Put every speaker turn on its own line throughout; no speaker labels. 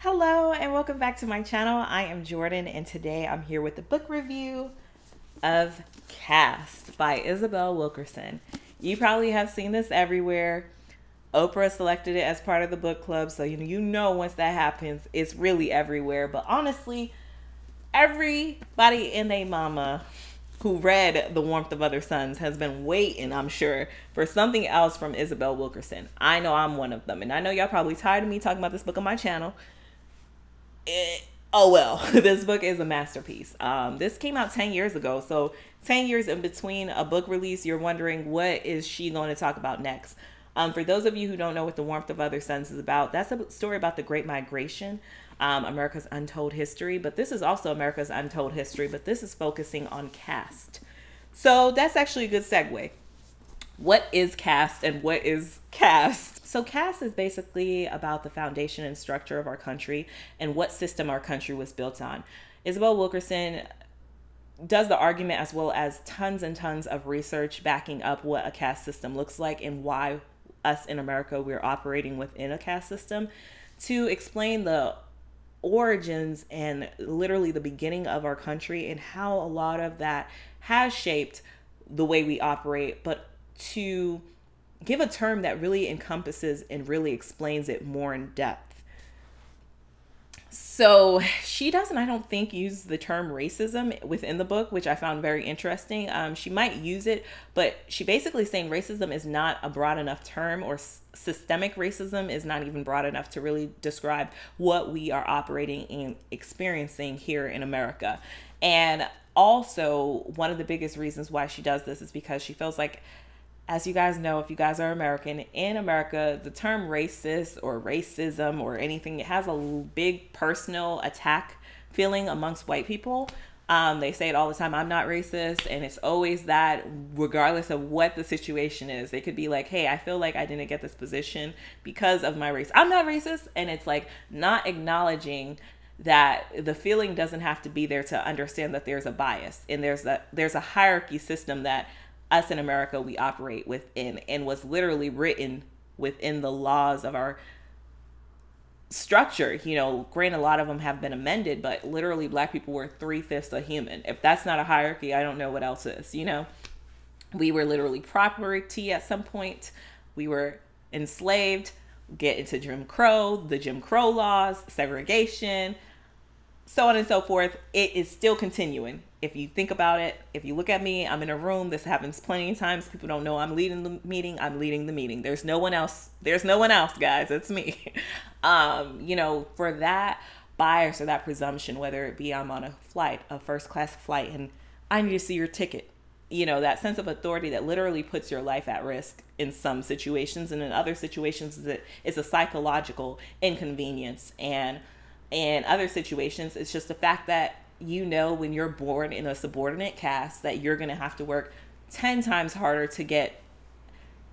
Hello and welcome back to my channel. I am Jordan and today I'm here with the book review of Caste by Isabel Wilkerson. You probably have seen this everywhere. Oprah selected it as part of the book club, so you know once that happens, it's really everywhere. But honestly, everybody and their mama who read The Warmth of Other Suns has been waiting, I'm sure, for something else from Isabel Wilkerson. I know I'm one of them, and I know y'all probably tired of me talking about this book on my channel. Oh well, this book is a masterpiece. This came out 10 years ago, so 10 years in between a book release, you're wondering what is she going to talk about next. For those of you who don't know what The Warmth of Other Suns is about, that's a story about the Great Migration, America's untold history. But this is also America's untold history, but this is focusing on caste. So that's actually a good segue. What is caste and what is caste? So caste is basically about the foundation and structure of our country and what system our country was built on. Isabel Wilkerson does the argument as well as tons and tons of research backing up what a caste system looks like and why us in America, we're operating within a caste system, to explain the origins and literally the beginning of our country and how a lot of that has shaped the way we operate, but to give a term that really encompasses and really explains it more in depth. So she doesn't, I don't think, use the term racism within the book, which I found very interesting. She might use it, but she basically saying racism is not a broad enough term, or systemic racism is not even broad enough to really describe what we are operating and experiencing here in America. And also, one of the biggest reasons why she does this is because she feels like, as you guys know, if you guys are American, in America, the term racist or racism or anything, it has a big personal attack feeling amongst white people. They say it all the time, I'm not racist. And it's always that, regardless of what the situation is. They could be like, hey, I feel like I didn't get this position because of my race. I'm not racist. And it's like not acknowledging that the feeling doesn't have to be there to understand that there's a bias and there's a hierarchy system that us in America, we operate within, and was literally written within the laws of our structure. You know, granted, a lot of them have been amended, but literally Black people were 3/5 a human. If that's not a hierarchy, I don't know what else is. You know, we were literally property at some point. We were enslaved, get into Jim Crow, the Jim Crow laws, segregation, so on and so forth. It is still continuing. If you think about it, if you look at me, I'm in a room. This happens plenty of times. People don't know I'm leading the meeting. I'm leading the meeting. There's no one else. There's no one else, guys. It's me. You know, for that bias or that presumption, whether it be I'm on a flight, a first class flight, and I need to see your ticket. You know, that sense of authority that literally puts your life at risk in some situations, and in other situations that it's a psychological inconvenience. And in other situations, it's just the fact that, you know, when you're born in a subordinate caste, that you're going to have to work 10 times harder to get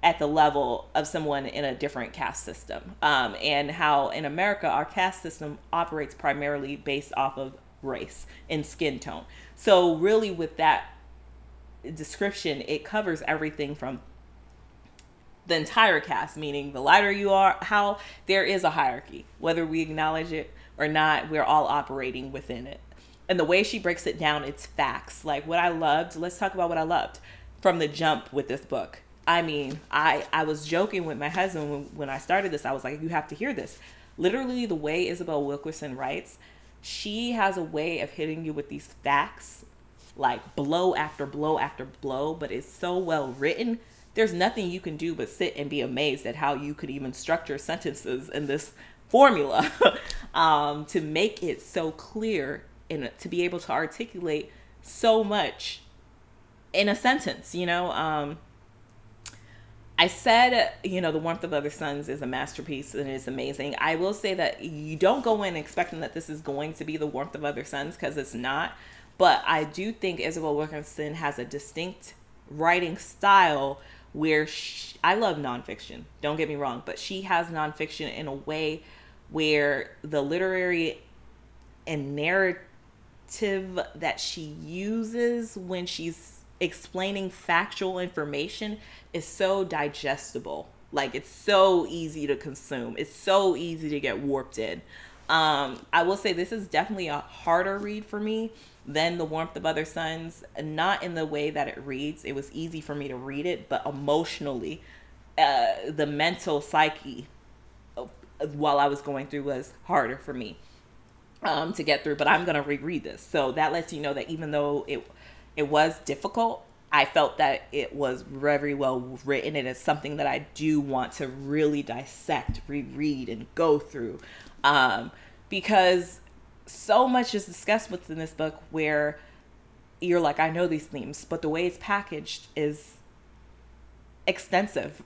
at the level of someone in a different caste system. And how in America, our caste system operates primarily based off of race and skin tone. So really with that description, it covers everything from the entire caste, meaning the lighter you are, how there is a hierarchy, whether we acknowledge it or not, we're all operating within it. And the way she breaks it down, it's facts. Like what I loved, let's talk about what I loved from the jump with this book. I mean, I was joking with my husband when I started this. I was like, you have to hear this. Literally the way Isabel Wilkerson writes, she has a way of hitting you with these facts, like blow after blow after blow, but it's so well written. There's nothing you can do but sit and be amazed at how you could even structure sentences in this formula to make it so clear and to be able to articulate so much in a sentence. You know, I said, you know, The Warmth of Other Suns is a masterpiece and it's amazing. I will say that you don't go in expecting that this is going to be The Warmth of Other Suns, because it's not. But I do think Isabel Wilkerson has a distinct writing style where I love nonfiction, don't get me wrong, but she has nonfiction in a way where the literary and narrative that she uses when she's explaining factual information is so digestible. Like, it's so easy to consume. It's so easy to get warped in. I will say this is definitely a harder read for me than The Warmth of Other Suns. Not in the way that it reads. It was easy for me to read it, but emotionally, the mental psyche while I was going through was harder for me to get through. But I'm gonna reread this, so that lets you know that even though it was difficult, I felt that it was very well written, and it's something that I do want to really dissect, reread, and go through. Because so much is discussed within this book where you're like, I know these themes, but the way it's packaged is extensive.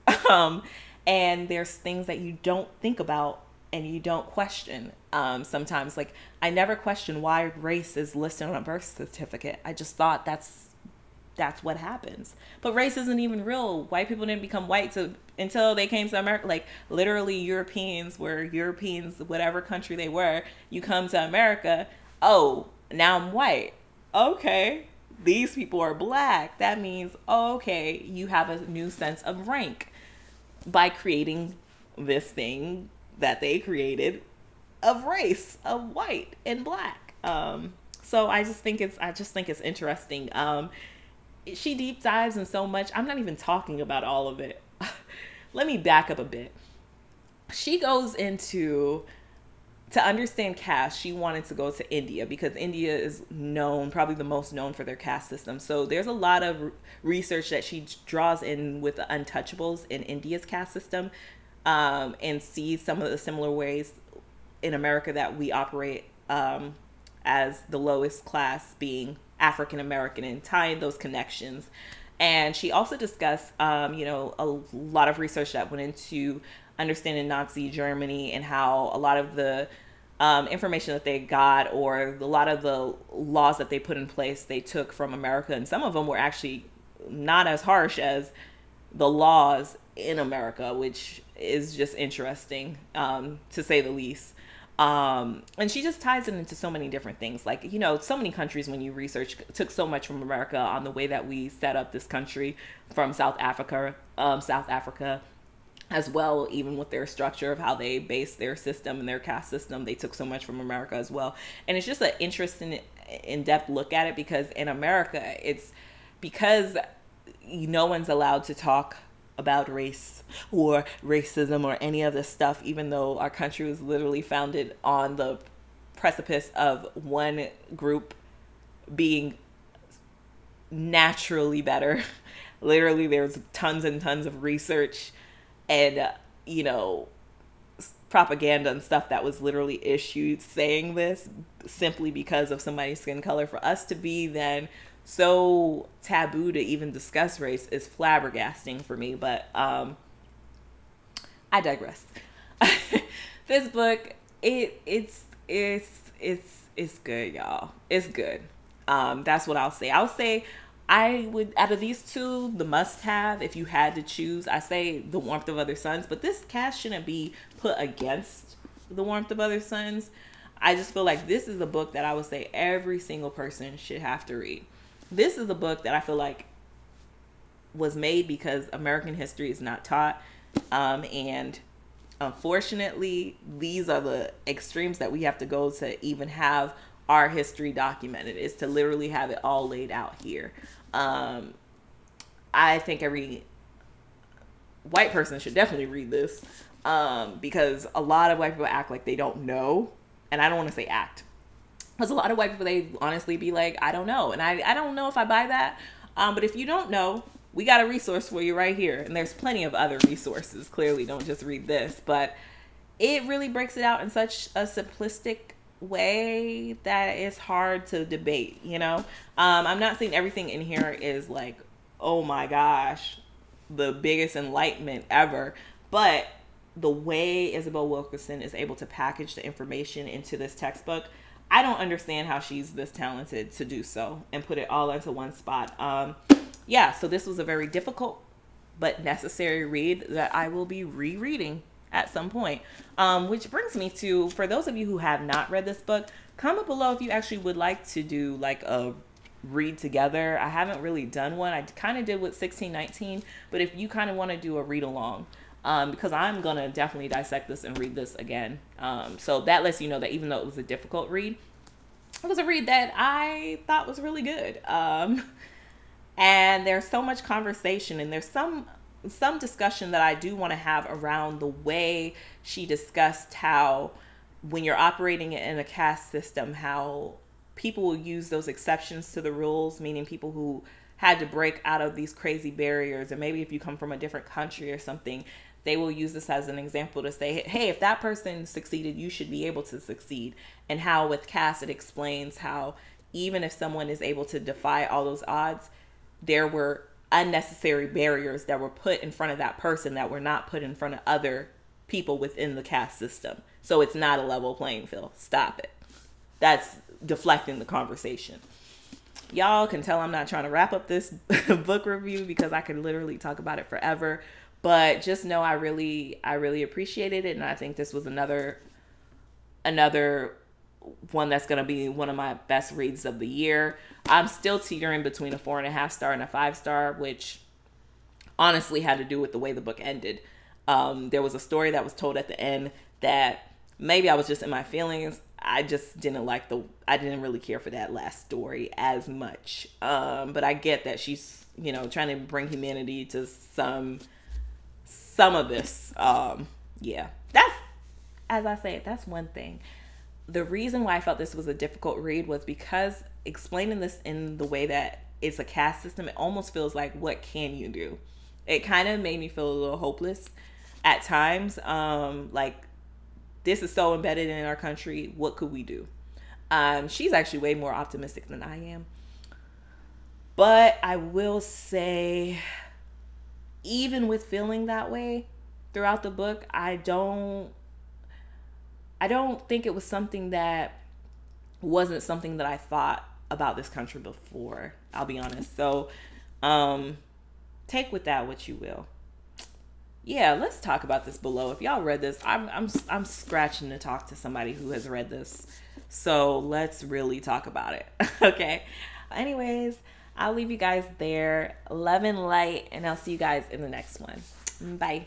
And there's things that you don't think about and you don't question. Sometimes, like, I never questioned why race is listed on a birth certificate. I just thought that's what happens. But race isn't even real. White people didn't become white until they came to America. Like, literally, Europeans were Europeans, whatever country they were. You come to America, oh, now I'm white. Okay, these people are black. That means, okay, you have a new sense of rank by creating this thing that they created of race, of white and black. So I just think it's interesting. She deep dives in so much. I'm not even talking about all of it. Let me back up a bit. She goes into, to understand caste, she wanted to go to India because India is known, probably the most known for their caste system. So there's a lot of research that she draws in with the untouchables in India's caste system, and sees some of the similar ways in America that we operate as the lowest class being African American, and tying those connections. And she also discussed, a lot of research that went into understanding Nazi Germany and how a lot of the information that they got, or a lot of the laws that they put in place, they took from America. And some of them were actually not as harsh as the laws in America, which is just interesting, to say the least. And she just ties it into so many different things. Like, so many countries, when you research, took so much from America on the way that we set up this country, from South Africa as well, even with their structure of how they base their system and their caste system, they took so much from America as well. And it's just an interesting, in-depth look at it, because in America, it's because no one's allowed to talk about race or racism or any of this stuff, even though our country was literally founded on the precipice of one group being naturally better. Literally, there's tons and tons of research and, propaganda and stuff that was literally issued saying this simply because of somebody's skin color. For us to be then so taboo to even discuss race is flabbergasting for me. But I digress. This book, it's good, y'all. It's good. That's what I'll say. I'll say I would, out of these two, the must-have, if you had to choose, I say The Warmth of Other Suns. But this cast shouldn't be put against The Warmth of Other Suns. I just feel like this is a book that I would say every single person should have to read. This is a book that I feel like was made because American history is not taught. And unfortunately, these are the extremes that we have to go to even have our history documented, is to literally have it all laid out here. I think every white person should definitely read this, because a lot of white people act like they don't know. And I don't want to say act, because a lot of white people, they honestly be like, I don't know. And I don't know if I buy that. But if you don't know, we got a resource for you right here. And there's plenty of other resources. Clearly, don't just read this. But it really breaks it out in such a simplistic way that it's hard to debate, I'm not saying everything in here is like, oh my gosh, the biggest enlightenment ever. But the way Isabel Wilkerson is able to package the information into this textbook, I don't understand how she's this talented to do so and put it all into one spot. So this was a very difficult but necessary read that I will be rereading at some point. Which brings me to, for those of you who have not read this book, comment below if you actually would like to do like a read together. I haven't really done one. I kind of did with 1619, but if you kind of want to do a read along, because I'm going to definitely dissect this and read this again. So that lets you know that even though it was a difficult read, it was a read that I thought was really good. And there's so much conversation, and there's some discussion that I do want to have around the way she discussed how when you're operating in a caste system, how people will use those exceptions to the rules, meaning people who had to break out of these crazy barriers, and maybe if you come from a different country or something, they will use this as an example to say, hey, if that person succeeded, you should be able to succeed. And how with caste, it explains how even if someone is able to defy all those odds, there were unnecessary barriers that were put in front of that person that were not put in front of other people within the caste system. So it's not a level playing field. Stop it. That's deflecting the conversation. Y'all can tell I'm not trying to wrap up this book review because I could literally talk about it forever. But just know I really appreciated it, and I think this was another one that's going to be one of my best reads of the year. I'm still teetering between a 4.5 star and a 5 star, which honestly had to do with the way the book ended. There was a story that was told at the end that maybe I was just in my feelings. I just didn't I didn't really care for that last story as much. But I get that she's, trying to bring humanity to some of this. Yeah, that's, as I say, that's one thing. The reason why I felt this was a difficult read was because explaining this in the way that it's a caste system, it almost feels like, what can you do? It kind of made me feel a little hopeless at times. Like, this is so embedded in our country. What could we do? She's actually way more optimistic than I am. But I will say, even with feeling that way throughout the book, I don't think it was something that wasn't something that I thought about this country before. I'll be honest. So, take with that what you will. Yeah, let's talk about this below. If y'all read this, I'm scratching to talk to somebody who has read this. So let's really talk about it. Okay. Anyways, I'll leave you guys there. Love and light, and I'll see you guys in the next one. Bye.